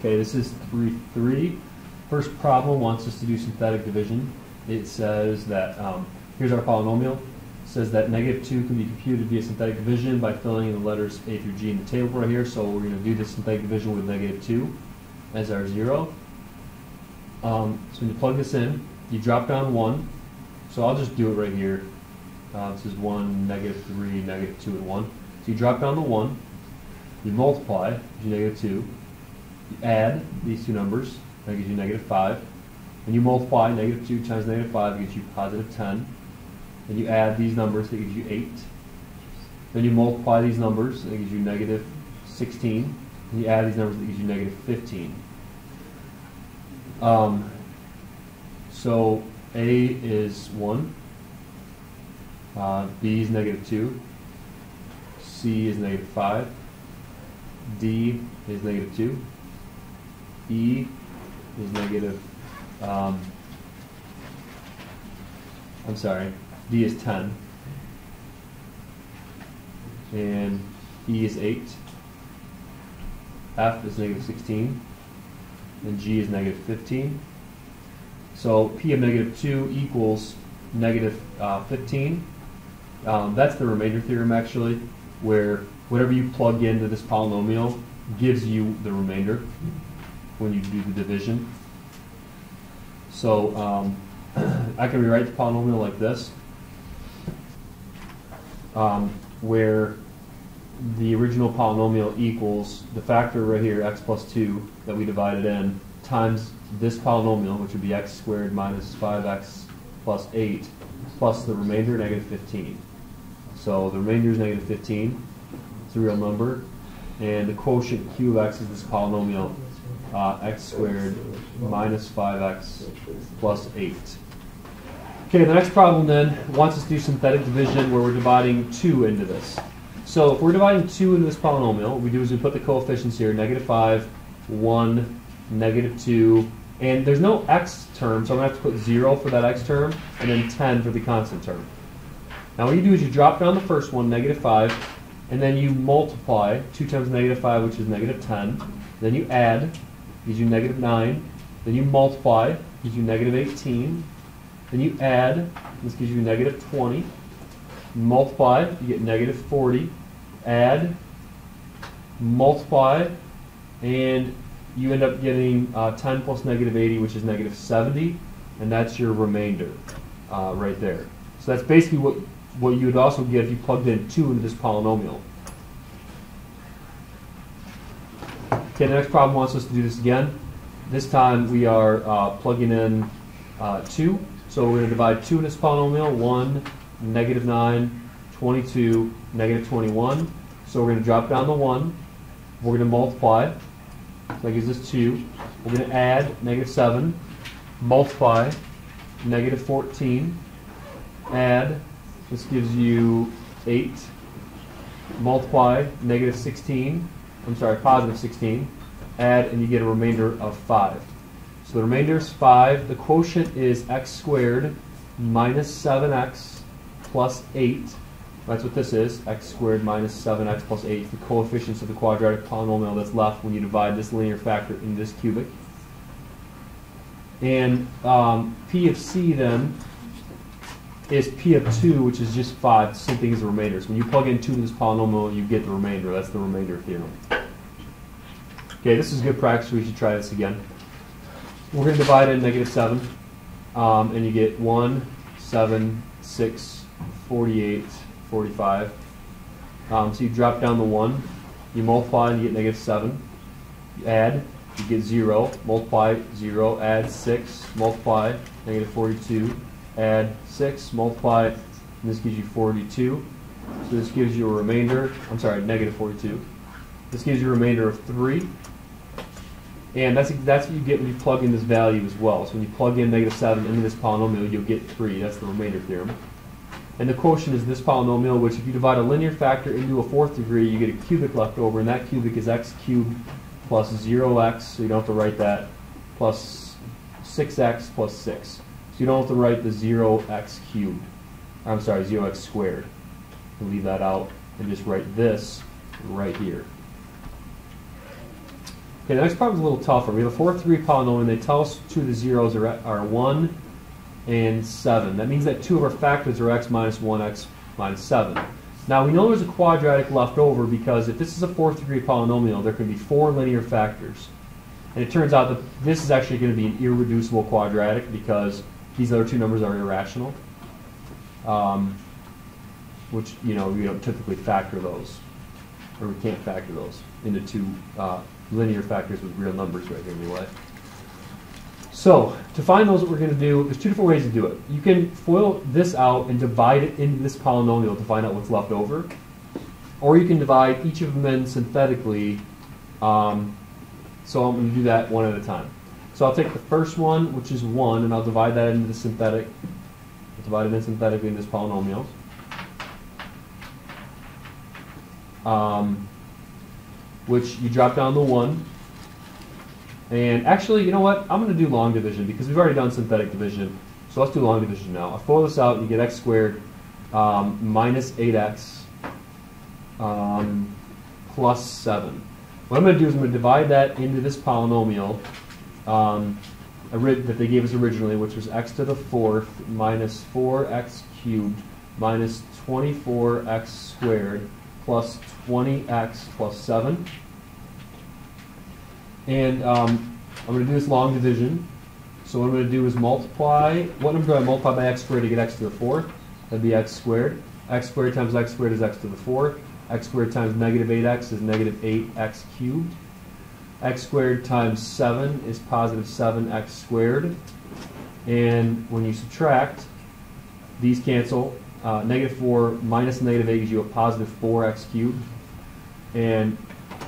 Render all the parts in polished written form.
Okay, this is 3.3. First problem wants us to do synthetic division. It says that, here's our polynomial. It says that -2 can be computed via synthetic division by filling in the letters A through G in the table right here. So we're going to do this synthetic division with -2 as our 0. So when you plug this in, you drop down 1. So I'll just do it right here. This is 1, -3, -2, and 1. So you drop down the 1. You multiply, gives you -2. You add these two numbers, that gives you -5. And you multiply -2 times -5, it gives you +10. Then you add these numbers, that gives you 8. Then you multiply these numbers, that gives you -16. And you add these numbers, that gives you -15. So A is 1, B is -2, C is -5, D is -2, E is D is 10, and E is 8, F is -16, and G is -15. So P of -2 equals -15. That's the remainder theorem, actually, where whatever you plug into this polynomial gives you the remainder when you do the division. So I can rewrite the polynomial like this, where the original polynomial equals the factor right here, x plus 2, that we divided in, times this polynomial, which would be x squared minus 5x plus 8, plus the remainder, -15. So the remainder is -15. It's a real number. And the quotient q of x is this polynomial, x squared minus 5x plus 8. Okay, the next problem then wants us to do synthetic division where we're dividing 2 into this. So if we're dividing 2 into this polynomial, what we do is we put the coefficients here, -5, 1, -2, and there's no x term, so I'm going to have to put 0 for that x term, and then 10 for the constant term. Now what you do is you drop down the first one, -5, and then you multiply 2 times -5, which is -10. Then you add, gives you -9. Then you multiply, gives you -18. Then you add, this gives you -20. Multiply, you get -40. Add, multiply, and you end up getting 10 plus -80, which is -70, and that's your remainder right there. So that's basically what you would also get if you plugged in 2 into this polynomial. Okay, the next problem wants us to do this again. This time we are plugging in 2. So we're going to divide 2 in this polynomial, 1, -9, 22, -21. So we're going to drop down the 1. We're going to multiply. That gives us 2. We're going to add -7, multiply, -14, add, this gives you 8, multiply, -16, +16, add, and you get a remainder of 5. So the remainder is 5. The quotient is x squared minus 7x plus 8. That's what this is, x squared minus 7x plus 8, the coefficients of the quadratic polynomial that's left when you divide this linear factor into this cubic. And P of C then is P of 2, which is just 5, same thing as the remainder. So when you plug in 2 to this polynomial, you get the remainder. That's the remainder theorem. Okay, this is good practice. We should try this again. We're going to divide in -7, and you get 1, 7, 6, 48, 45. So you drop down the 1, you multiply and you get -7. You add, you get 0. Multiply, 0. Add 6. Multiply, -42. Add 6. Multiply, and this gives you 42. So this gives you a remainder, -42. This gives you a remainder of 3. And that's what you get when you plug in this value as well. So when you plug in -7 into this polynomial, you'll get 3. That's the remainder theorem. And the quotient is this polynomial, which if you divide a linear factor into a 4th degree, you get a cubic left over, and that cubic is x cubed plus 0x, so you don't have to write that, plus 6x plus 6. So you don't have to write the 0x cubed. 0x squared. And leave that out and just write this right here. Okay, the next problem is a little tougher. We have a fourth degree polynomial, and they tell us two of the zeros are 1 and 7. That means that two of our factors are x minus 1, x minus 7. Now we know there's a quadratic left over because if this is a fourth degree polynomial, there can be 4 linear factors. And it turns out that this is actually going to be an irreducible quadratic because these other two numbers are irrational, which, you know, we don't typically factor those, or we can't factor those into two linear factors with real numbers right here anyway. So to find those, what we're going to do, there's two different ways to do it. You can FOIL this out and divide it into this polynomial to find out what's left over, or you can divide each of them in synthetically. So I'm going to do that one at a time. So I'll take the first one, which is 1, and I'll divide that into the synthetic. I'll divide it in synthetically in this polynomial. Which you drop down the 1. And actually, you know what? I'm going to do long division because we've already done synthetic division. So let's do long division now. I'll FOIL this out, and you get x squared minus 8x plus 7. What I'm going to do is I'm going to divide that into this polynomial that they gave us originally, which was x to the 4th minus 4x cubed minus 24x squared plus 20x plus 7. And I'm going to do this long division. So what I'm going to do is multiply. What number do I multiply by x squared to get x to the 4th? That'd be x squared. X squared times x squared is x to the 4th. X squared times negative 8x is negative 8x cubed. X squared times 7 is positive 7x squared. And when you subtract, these cancel. Negative 4 minus negative 8 gives you a positive 4x cubed. And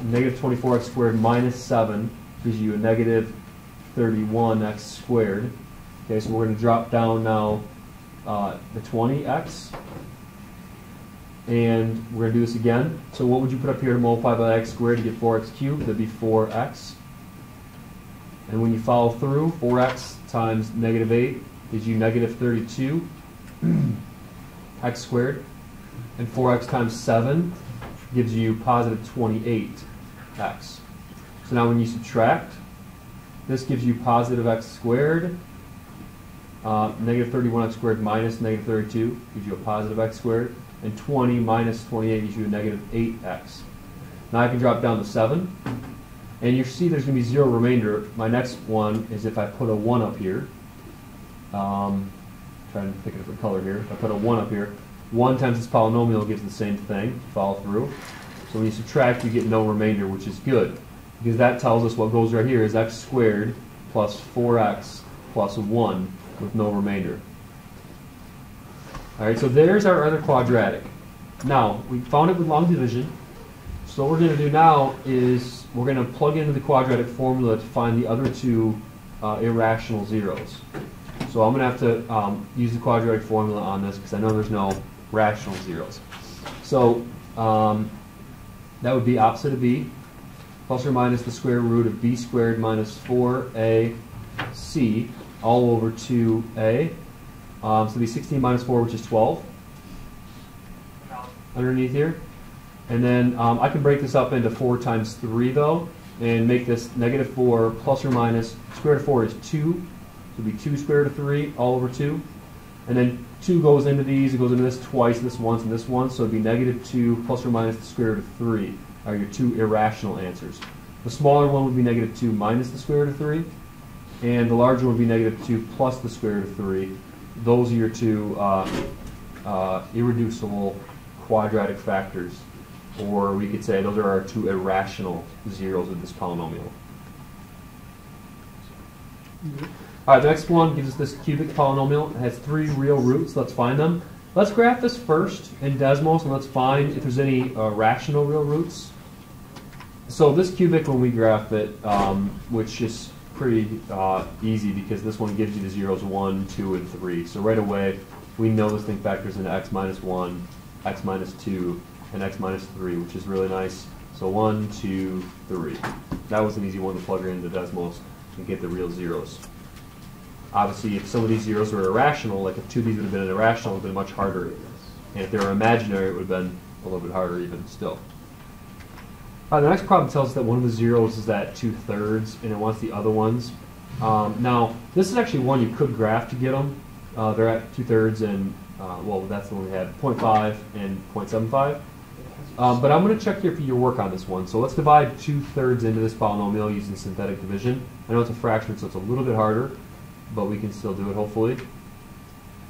negative 24x squared minus 7 gives you a negative 31x squared. Okay, so we're going to drop down now the 20x. And we're going to do this again. So what would you put up here to multiply by x squared to get 4x cubed? That'd be 4x. And when you follow through, 4x times negative 8 gives you negative 32 x squared. And 4x times 7 gives you positive 28x. So now when you subtract, this gives you positive x squared. Negative 31x squared minus negative 32 gives you a positive x squared. And 20 minus 28 gives you a negative 8x. Now I can drop down to 7. And you see there's going to be 0 remainder. My next one is if I put a 1 up here. Trying to pick a different color here. If I put a 1 up here, 1 times this polynomial gives the same thing. Follow through. So when you subtract, you get no remainder, which is good. Because that tells us what goes right here is x squared plus 4x plus 1 with no remainder. All right, so there's our other quadratic. Now, we found it with long division. So what we're going to do now is we're going to plug into the quadratic formula to find the other two irrational zeros. So I'm going to have to use the quadratic formula on this because I know there's no rational zeros. So that would be opposite of b, plus or minus the square root of b squared minus 4ac all over 2a. So it'll be 16 minus 4, which is 12 underneath here. And then I can break this up into 4 times 3, though, and make this negative 4 plus or minus. Square root of 4 is 2. So it'll be 2 square root of 3 all over 2. And then 2 goes into these. It goes into this twice, this once, and this once. So it'll be negative 2 plus or minus the square root of 3 are your two irrational answers. The smaller one would be negative 2 minus the square root of 3. And the larger one would be negative 2 plus the square root of 3. Those are your two irreducible quadratic factors. Or we could say those are our two irrational zeros of this polynomial. All right, the next one gives us this cubic polynomial. It has 3 real roots. Let's find them. Let's graph this first in Desmos, and let's find if there's any rational real roots. So this cubic, when we graph it, which is pretty easy because this one gives you the zeros 1, 2, and 3. So right away, we know this thing factors into x minus 1, x minus 2, and x minus 3, which is really nice. So 1, 2, 3. That was an easy one to plug into Desmos and get the real zeros. Obviously, if some of these zeros were irrational, like if 2 of these would have been irrational, it would have been much harder. And if they were imaginary, it would have been a little bit harder even still. The next problem tells us that one of the zeros is at 2/3 and it wants the other ones. Now, this is actually one you could graph to get them. They're at 2/3 and, well, that's the one we had, 0.5 and 0.75. But I'm going to check here for your work on this one. So let's divide 2/3 into this polynomial using synthetic division. I know it's a fraction, so it's a little bit harder, but we can still do it, hopefully.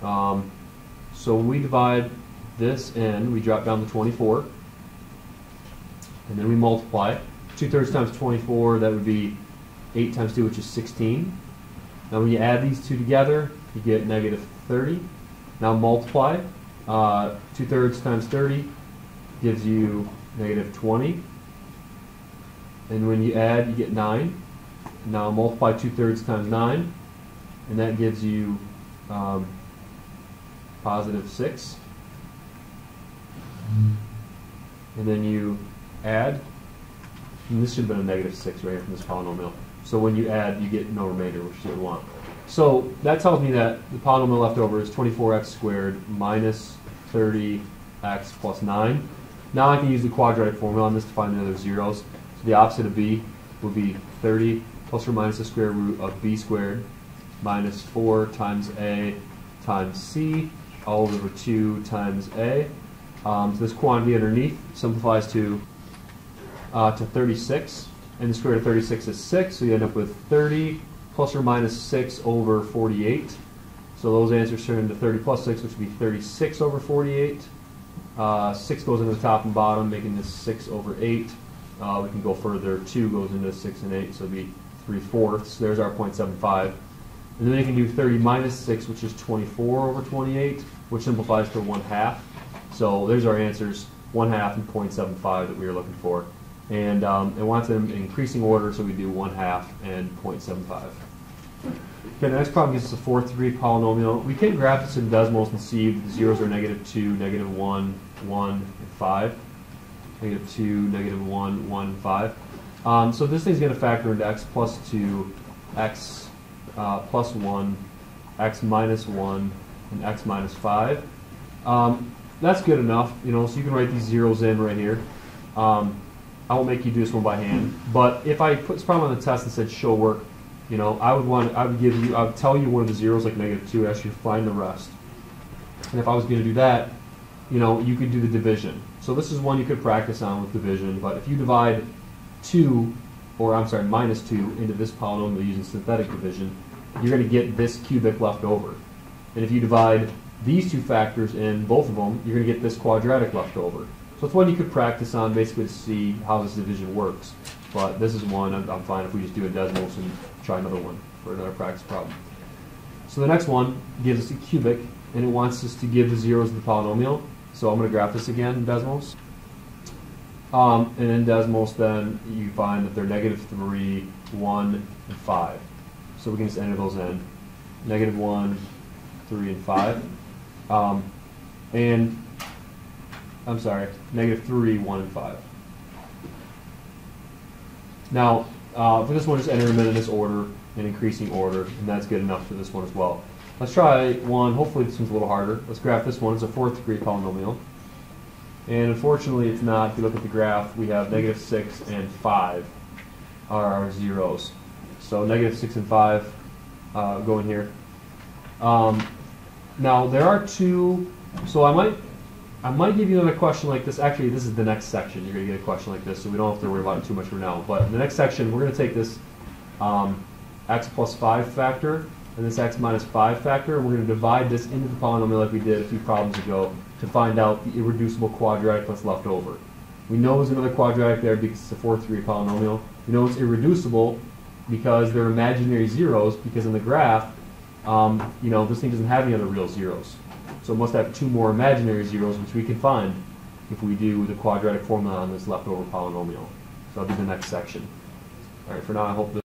So when we divide this in, we drop down to 24. And then we multiply. 2/3 times 24, that would be 8 times 2, which is 16. Now when you add these two together, you get -30. Now multiply. 2/3 times 30 gives you -20. And when you add, you get 9. Now multiply 2/3 times 9, and that gives you +6. And then you add, and this should have been a -6 right here from this polynomial. So when you add, you get no remainder, which is what we want. So that tells me that the polynomial left over is 24x squared minus 30x plus 9. Now I can use the quadratic formula on this to find the other zeros. So the opposite of b would be 30 plus or minus the square root of b squared minus 4 times a times c all over 2 times a. So this quantity underneath simplifies to 36, and the square root of 36 is 6, so you end up with 30 plus or minus 6 over 48. So those answers turn into 30 plus 6, which would be 36 over 48. 6 goes into the top and bottom, making this 6 over 8. We can go further. 2 goes into 6 and 8, so it'd be 3/4. There's our 0.75. And then you can do 30 minus 6, which is 24 over 28, which simplifies to 1/2. So there's our answers, 1/2 and 0.75 that we were looking for. And it wants them in increasing order, so we do 1/2 and 0.75. Okay, the next problem gives us a 4th degree polynomial. We can graph this in decimals and see the zeros are -2, -1, 1, and 5. -2, -1, 1, and 5. So this thing's going to factor into x plus 2, x plus 1, x minus 1, and x minus 5. That's good enough, you know, so you can write these zeros in right here. I won't make you do this one by hand, but if I put this problem on the test and said show work, you know, I would tell you one of the zeros like -2, and ask you to find the rest. And if I was going to do that, you know, you could do the division. So this is one you could practice on with division, but if you divide 2, or I'm sorry, -2 into this polynomial using synthetic division, you're going to get this cubic left over. And if you divide these two factors in, both of them, you're going to get this quadratic left over. So it's one you could practice on basically to see how this division works. But this is one I'm fine if we just do a decimals and try another one for another practice problem. So the next one gives us a cubic, and it wants us to give the zeros of the polynomial. So I'm going to graph this again in decimals. And in decimals then you find that they're -3, 1, and 5. So we can just enter those in. -1, 3, and 5. And I'm sorry, -3, 1, and 5. Now, for this one, just enter them in this order, in increasing order, and that's good enough for this one as well. Let's try one. Hopefully this one's a little harder. Let's graph this one. It's a 4th degree polynomial. And unfortunately, it's not. If you look at the graph, we have -6 and 5 are our zeros. So -6 and 5 go in here. Now, there are two, so I might give you another question like this. Actually, this is the next section. You're going to get a question like this, so we don't have to worry about it too much for now. But in the next section, we're going to take this x plus 5 factor and this x minus 5 factor, and we're going to divide this into the polynomial like we did a few problems ago to find out the irreducible quadratic that's left over. We know there's another quadratic there because it's a 4th degree polynomial. We know it's irreducible because they're imaginary zeros, because in the graph, you know, this thing doesn't have any other real zeros. So it must have 2 more imaginary zeros, which we can find if we do the quadratic formula on this leftover polynomial. So that'll be the next section. All right, for now, I hope this